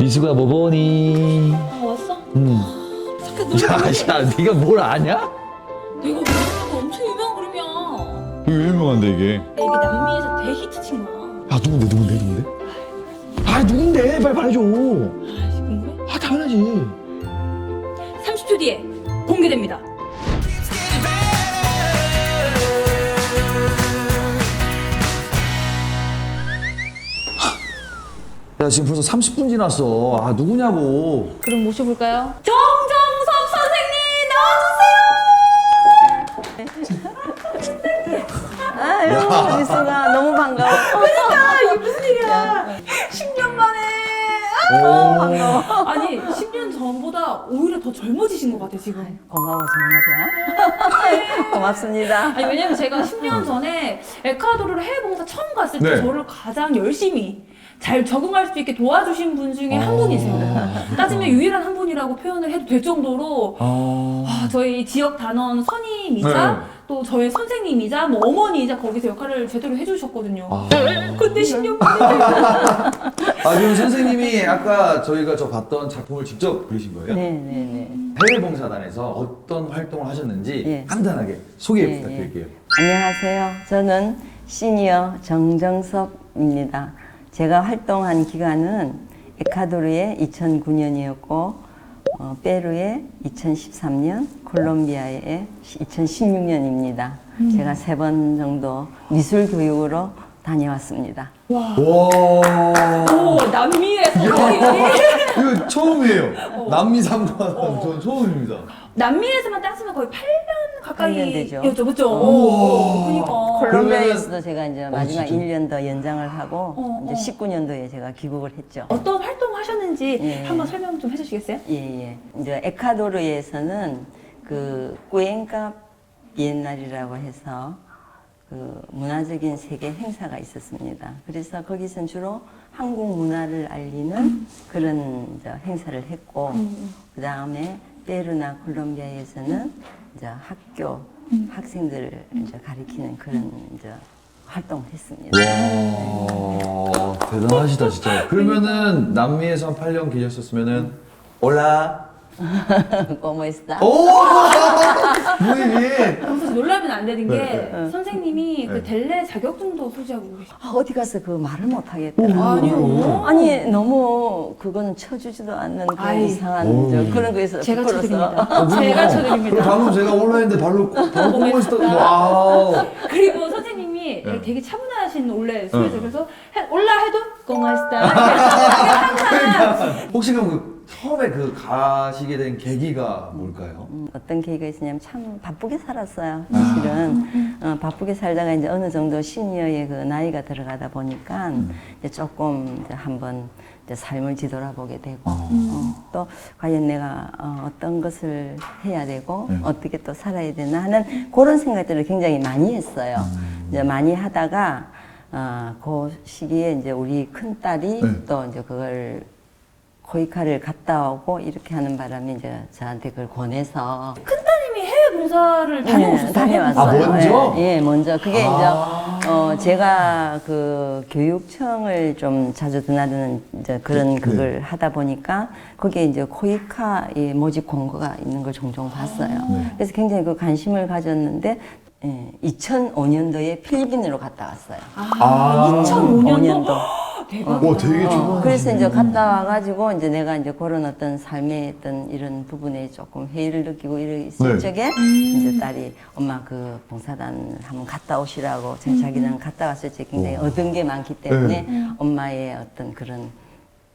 미수가 뭐 보니? 아 왔어? 착해 노래 야, 네가 뭘 아냐? 내가 모르는 거 엄청 유명한 그림이야. 이거 유명한데 이게. 이게 남미에서 대히트 친 거야. 아 누군데? 아 누군데? 빨리 말해줘. 아 궁금해? 아 당연하지. 30초 뒤에 공개됩니다. 야 지금 벌써 30분 지났어. 아 누구냐고. 그럼 모셔볼까요? 정정섭 선생님 나와주세요. 아유, 미수가 너무 반가워. 그러니까 이게 무슨 일이야? 10년 만에. 반가워. 아니 10년 전보다 오히려 더 젊어지신 것 같아 지금. 고마워, 정말이야. 고맙습니다. 아니 왜냐면 제가 10년 전에 에콰도르를 해외 봉사 처음 갔을 때 네. 저를 가장 열심히 잘 적응할 수 있게 도와주신 분 중에 한 분이세요. 따지면 유일한 한 분이라고 표현을 해도 될 정도로 저희 지역 단원 선임이자 네. 또 저희 선생님이자 뭐 어머니이자 거기서 역할을 제대로 해주셨거든요. 근데 10년 만에 아 지금 선생님이 아까 저희가 저 봤던 작품을 직접 그리신 거예요? 네네네. 해외 봉사단에서 어떤 활동을 하셨는지 예. 간단하게 소개 예, 부탁드릴게요. 안녕하세요. 저는 시니어 정정섭입니다. 제가 활동한 기간은 에콰도르에 2009년이었고, 페루에 2013년, 콜롬비아에 2016년입니다. 제가 3번 정도 미술 교육으로 다녀왔습니다. 와. 오 남미의 선생님이 이거 처음이에요. 남미 상관 전 처음입니다. 남미에서만 따지면 거의 8년 가까이 8년 되죠. 였죠, 그렇죠? 그러니까. 콜롬비아에서도 제가 이제 마지막 진짜? 1년 더 연장을 하고, 이제 19년도에 제가 귀국을 했죠. 어떤 활동을 하셨는지 예. 한번 설명 좀 해주시겠어요? 예. 이제 에콰도르에서는 그 꾸엔카 비엔날이라고 해서 그 문화적인 세계 행사가 있었습니다. 그래서 거기선 주로 한국 문화를 알리는 그런 이제 행사를 했고, 그 다음에 페루나 콜롬비아에서는 이제 학교 학생들을 이제 가리키는 그런 이제 활동을 했습니다. 와 대단하시다 진짜. 그러면은 남미에서 한 8년 계셨었으면은 올라. ¿Cómo está? 오 부인이. 그래서 놀라면 안 되는 게 네, 선생님이 네. 그 델레 자격증도 소지하고 계시죠. 아, 어디 가서 그 말을 못 하겠더라고요. 아니요. 아니 너무 그거는 쳐주지도 않는 그런 아이. 이상한 오. 그런 거에서 제가 부끄러워서. 쳐드립니다. 제가 쳐드립니다. 방금 제가 온라인인데 바로 보고 있었던. 와우. 그리고 선생님이 네. 되게 차분하신 원래 소리죠. 그래서 올라 해도 아. 고마스타 항상 혹시 그럼 그 처음에 그 가시게 된 계기가 뭘까요? 어떤 계기가 있었냐면 참 바쁘게 살았어요. 사실은 바쁘게 살다가 이제 어느 정도 시니어의 그 나이가 들어가다 보니까 이제 조금 이제 한번 이제 삶을 뒤돌아보게 되고 또 과연 내가 어떤 것을 해야 되고 어떻게 또 살아야 되나 하는 그런 생각들을 굉장히 많이 했어요. 이제 많이 하다가 그 시기에 이제 우리 큰 딸이 또 이제 그걸 코이카를 갔다 오고 이렇게 하는 바람에 이제 저한테 그걸 권해서 큰따님이 해외 봉사를 다녀오셨어요? 다녀왔어요. 아, 먼저? 예, 먼저. 그게 이제 제가 그 교육청을 좀 자주 드나드는 이제 그런 그걸 하다 보니까 거기에 이제 코이카의 모집 공고가 있는 걸 종종 봤어요. 그래서 굉장히 그 관심을 가졌는데 2005년도에 필리핀으로 갔다 왔어요. 2005년도? 대박. 와 되게 좋아. 그래서 이제 갔다 와가지고 이제 내가 이제 그런 어떤 삶의 어떤 이런 부분에 조금 회의를 느끼고 이랬을 적에 이제 딸이 엄마 그 봉사단 한번 갔다 오시라고 자기는 갔다 왔을 때 굉장히 얻은 게 많기 때문에 엄마의 어떤 그런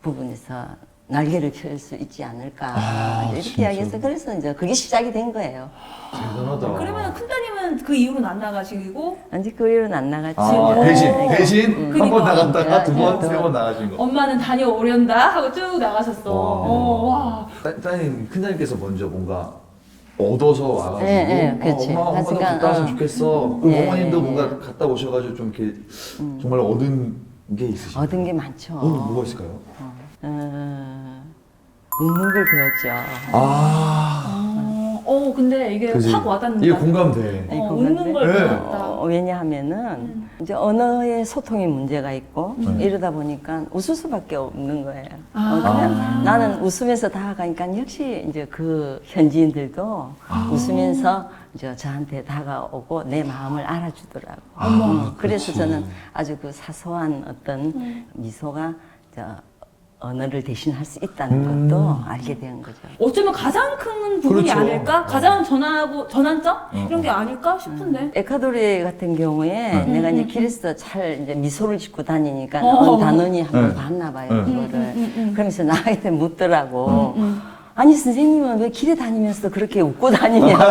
부분에서 날개를 펼 수 있지 않을까 이렇게 진짜. 이야기해서 그래서 이제 그게 시작이 된 거예요. 대단하다. 그러면 큰따님은 그 이후로는 안 나가시고 언제 그 이후로는 안 나갔지. 대신 한 번 그러니까. 나갔다가 두 번, 네, 세 번 나가신 거. 엄마는 다녀오련다 하고 쭉 나가셨어. 와. 따님 큰딸님께서 먼저 뭔가 얻어서 와가지고 네, 그렇지. 엄마도 하여간, 갔다 왔으면 좋겠어. 네, 어머님도 네, 뭔가 갔다 오셔가지고 좀 이렇게 정말 얻은 게 있으신가요? 얻은 게 많죠. 뭐가 있을까요? 웃는 걸 배웠죠. 아, 근데 이게 그지. 확 와닿는다. 이게 공감돼. 네, 웃는 걸 네. 배웠다. 왜냐하면은 이제 언어의 소통에 문제가 있고 이러다 보니까 웃을 수밖에 없는 거예요. 그냥 나는 웃으면서 다가가니까 역시 이제 그 현지인들도 웃으면서 이제 저한테 다가오고 내 마음을 알아주더라고. 그래서 저는 아주 그 사소한 어떤 미소가 언어를 대신할 수 있다는 것도 알게 된 거죠. 어쩌면 가장 큰 부분이 그렇죠. 아닐까? 가장 전환점? 이런 게 아닐까 싶은데. 에콰도르 같은 경우에 내가 이제 길에서 잘 이제 미소를 짓고 다니니까 어. 단원이 한번 봤나 봐요, 그거를. 그러면서 나한테 묻더라고. 아니 선생님은 왜 길에 다니면서 그렇게 웃고 다니냐고.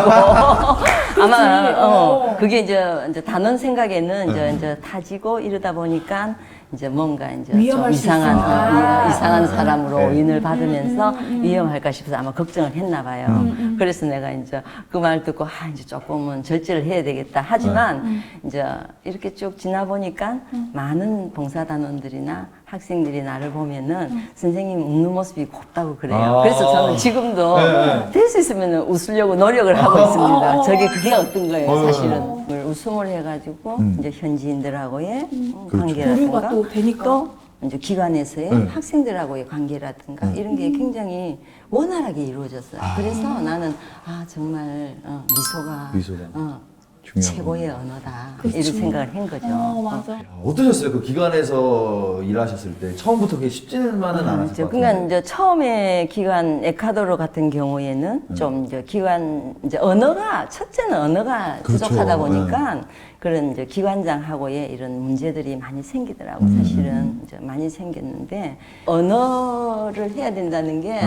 아마 그게 이제 단원 생각에는 이제 타지고 이러다 보니까 이제 뭔가 이제 좀 위험할 수 있으니까. 이상한 사람으로 네. 오인을 받으면서 위험할까 싶어서 아마 걱정을 했나 봐요. 그래서 내가 이제 그 말 듣고 이제 조금은 절제를 해야 되겠다. 하지만 이제 이렇게 쭉 지나 보니까 많은 봉사단원들이나 학생들이 나를 보면은 선생님 웃는 모습이 곱다고 그래요. 그래서 저는 지금도 될 수 있으면 웃으려고 노력을 하고 있습니다. 저게 그게 어떤 거예요, 사실은. 웃음을 해가지고 이제 현지인들하고의 교류가 관계라든가 또 되니까. 또 이제 기관에서의 학생들하고의 관계라든가 이런 게 굉장히 원활하게 이루어졌어요. 그래서 나는 정말 미소가 최고의 언어다 이런 생각을 한 거죠. 맞아. 어떠셨어요? 그 기관에서 일하셨을 때 처음부터 그게 쉽지만은 않았을 것 그러니까 같아요. 이제 처음에 기관 에콰도르 같은 경우에는 좀 이제 기관 이제 언어가 첫째는 언어가 그렇죠. 부족하다 보니까 그런 이제 기관장하고의 이런 문제들이 많이 생기더라고. 사실은 이제 많이 생겼는데 언어를 해야 된다는 게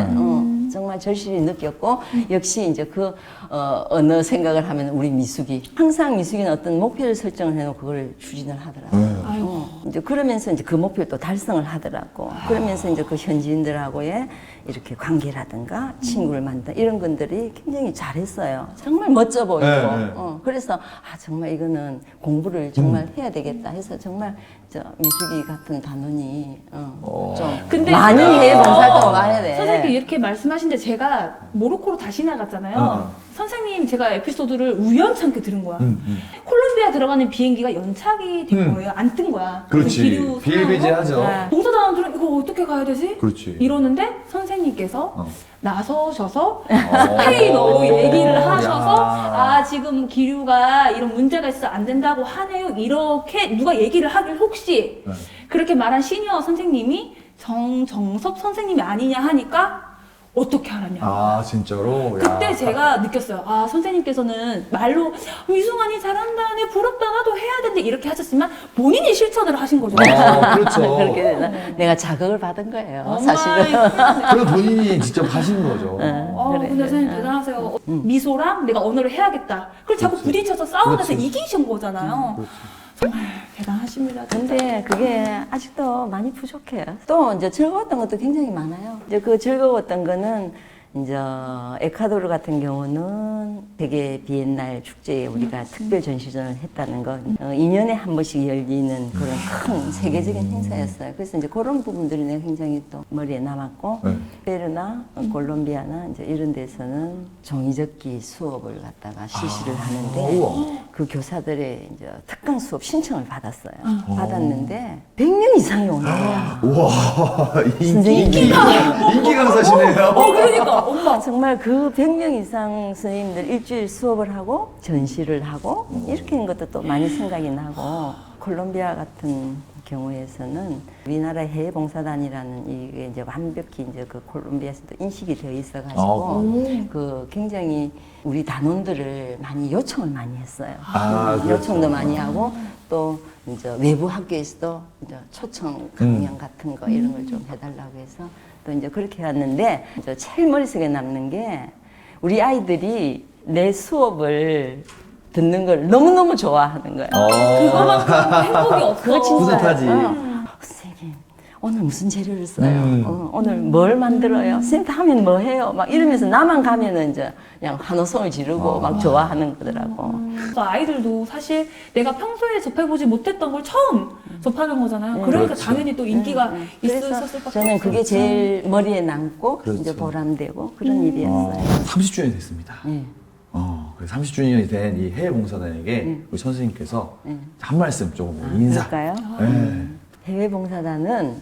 정말 절실히 느꼈고 역시 이제 그 언어 생각을 하면 우리 미숙이 항상 미숙이는 어떤 목표를 설정을 해놓고 그걸 추진을 하더라고. 이제 그러면서 이제 그 목표를 또 달성을 하더라고. 그러면서 이제 그 현지인들하고의 이렇게 관계라든가 친구를 만든다 이런 것들이 굉장히 잘했어요. 정말 멋져 보이고. 그래서 정말 이거는 공부를 정말 해야 되겠다 해서 정말 미숙이 같은 단원이 좀 근데 많은 해외 봉사활동을 해야 돼. 선생님 이렇게 말씀하시는데 제가 모로코로 다시 나갔잖아요. 선생님 제가 에피소드를 우연찮게 들은 거야. 콜롬비아 들어가는 비행기가 연착이 된 거예요. 안 뜬 거야. 그렇지. 기류 비일비재하죠. 상황으로. 봉사단원들은 이거 어떻게 가야 되지? 그렇지. 이러는데 선생님께서 나서셔서 스페인어로 얘기를 하셔서 지금 기류가 이런 문제가 있어서 안 된다고 하네요. 이렇게 누가 얘기를 하길 혹시 그렇게 말한 시니어 선생님이 정정섭 선생님이 아니냐 하니까 어떻게 알았냐. 진짜로? 그때 제가 느꼈어요. 선생님께서는 말로 위승환이 잘한다, 내 부럽다, 나도 해야 된다 이렇게 하셨지만 본인이 실천을 하신 거죠. 그렇죠. 그렇게 되나? 내가 자극을 받은 거예요, 엄마의 사실은. 그럼 본인이 직접 하신 거죠. 근데 선생님 대단하세요. 미소랑 내가 언어를 해야겠다. 그걸 자꾸 부딪혀서 싸우면서 이기신 거잖아요. 정말 대단하십니다. 근데 그게 아직도 많이 부족해요. 또 이제 즐거웠던 것도 굉장히 많아요. 이제 그 즐거웠던 거는 이제 에콰도르 같은 경우는 세계 비엔날 축제에 우리가 특별 전시전을 했다는 건 2년에 한 번씩 열리는 그런 큰 세계적인 행사였어요. 그래서 이제 그런 부분들이 내가 굉장히 또 머리에 남았고 페루나 콜롬비아나 이제 이런 데서는 종이접기 수업을 갖다가 실시를 하는데 그 교사들의 이제 특강 수업 신청을 받았어요. 받았는데 100명 이상이 오는 거야. 우와, 선생님이. 인기 강사시네요. 그러니까 엄마. 정말 그 100명 이상 선생님들 일주일 수업을 하고 전시를 하고 이렇게 하는 것도 또 많이 생각이 나고 콜롬비아 같은 경우에서는 우리나라 해외봉사단이라는 이게 이제 완벽히 이제 그 콜롬비아에서도 인식이 되어 있어가지고 그 굉장히 우리 단원들을 많이 요청을 많이 했어요. 요청도 많이 하고 또 이제 외부 학교에서도 이제 초청 강연 같은 거 이런 걸 좀 해달라고 해서 또 이제 그렇게 해왔는데 이제 제일 머릿속에 남는 게 우리 아이들이 내 수업을 듣는 걸 너무너무 좋아하는 거예요. 그거만큼 행복이 없어. 그거 진짜 뿌듯하지. 선생님 오늘 무슨 재료를 써요? 오늘 뭘 만들어요? 선생님 다음엔 뭐 해요? 막 이러면서 나만 가면은 이제 그냥 환호성을 지르고 막 좋아하는 거더라고. 그래서 아이들도 사실 내가 평소에 접해보지 못했던 걸 처음 접하는 거잖아요. 그러니까 그렇죠. 당연히 또 인기가 그래서 있었을 밖에 저는 그게 제일 머리에 남고 그렇죠. 이제 보람되고 그런 일이었어요. 30주년이 됐습니다. 네. 30주년이 된 이 해외 봉사단에게 우리 선생님께서 한 말씀 조금 인사. 그럴까요? 네. 해외 봉사단은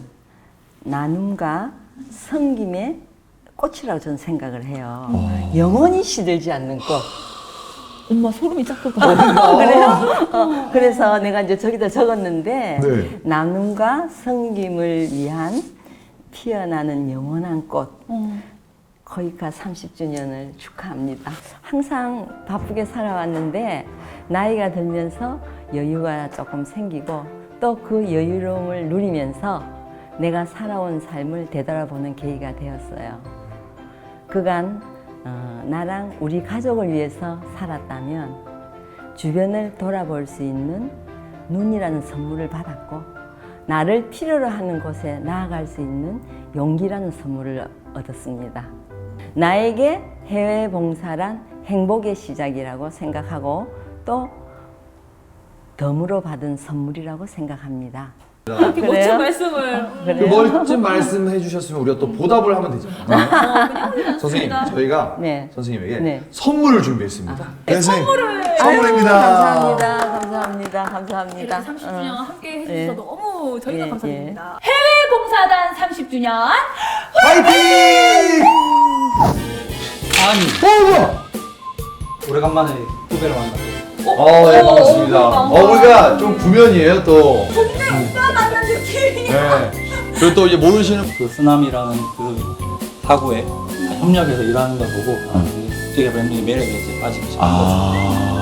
나눔과 섬김의 꽃이라고 저는 생각을 해요. 영원히 시들지 않는 꽃. 엄마 소름이 쫙 돋아. 그래요? 그래서 내가 이제 저기다 적었는데 네. 나눔과 섬김을 위한 피어나는 영원한 꽃. 거의가 30주년을 축하합니다. 항상 바쁘게 살아왔는데 나이가 들면서 여유가 조금 생기고 또 그 여유로움을 누리면서 내가 살아온 삶을 되돌아보는 계기가 되었어요. 그간 나랑 우리 가족을 위해서 살았다면 주변을 돌아볼 수 있는 눈이라는 선물을 받았고 나를 필요로 하는 곳에 나아갈 수 있는 용기라는 선물을 얻었습니다. 나에게 해외 봉사란 행복의 시작이라고 생각하고 또 덤으로 받은 선물이라고 생각합니다. 이렇게 그래요? 멋진 말씀을. 그 그래요? 멋진 말씀 해주셨으면 우리가 또 보답을 하면 되잖아요. 선생님, 저희가 네. 선생님에게 네. 선물을 준비했습니다. 네, 선생님. 아유, 선물입니다. 감사합니다. 이렇게 30주년 함께 해주셔서 예. 너무 저희가 예, 감사드립니다. 해외 봉사단 30주년 화이팅! 아니, 뭐야? 오래간만에 후배를 만나고. 네, 반갑습니다. 우리가 좀 구면이에요, 또. 오빠 만난 느낌이. 네. 그리고 또 이제 모르시는 그 쓰나미라는 그 사고에 협력해서 일하는 걸 보고 되게 랜덤이 매력에 이제 빠지기 시작했거든요.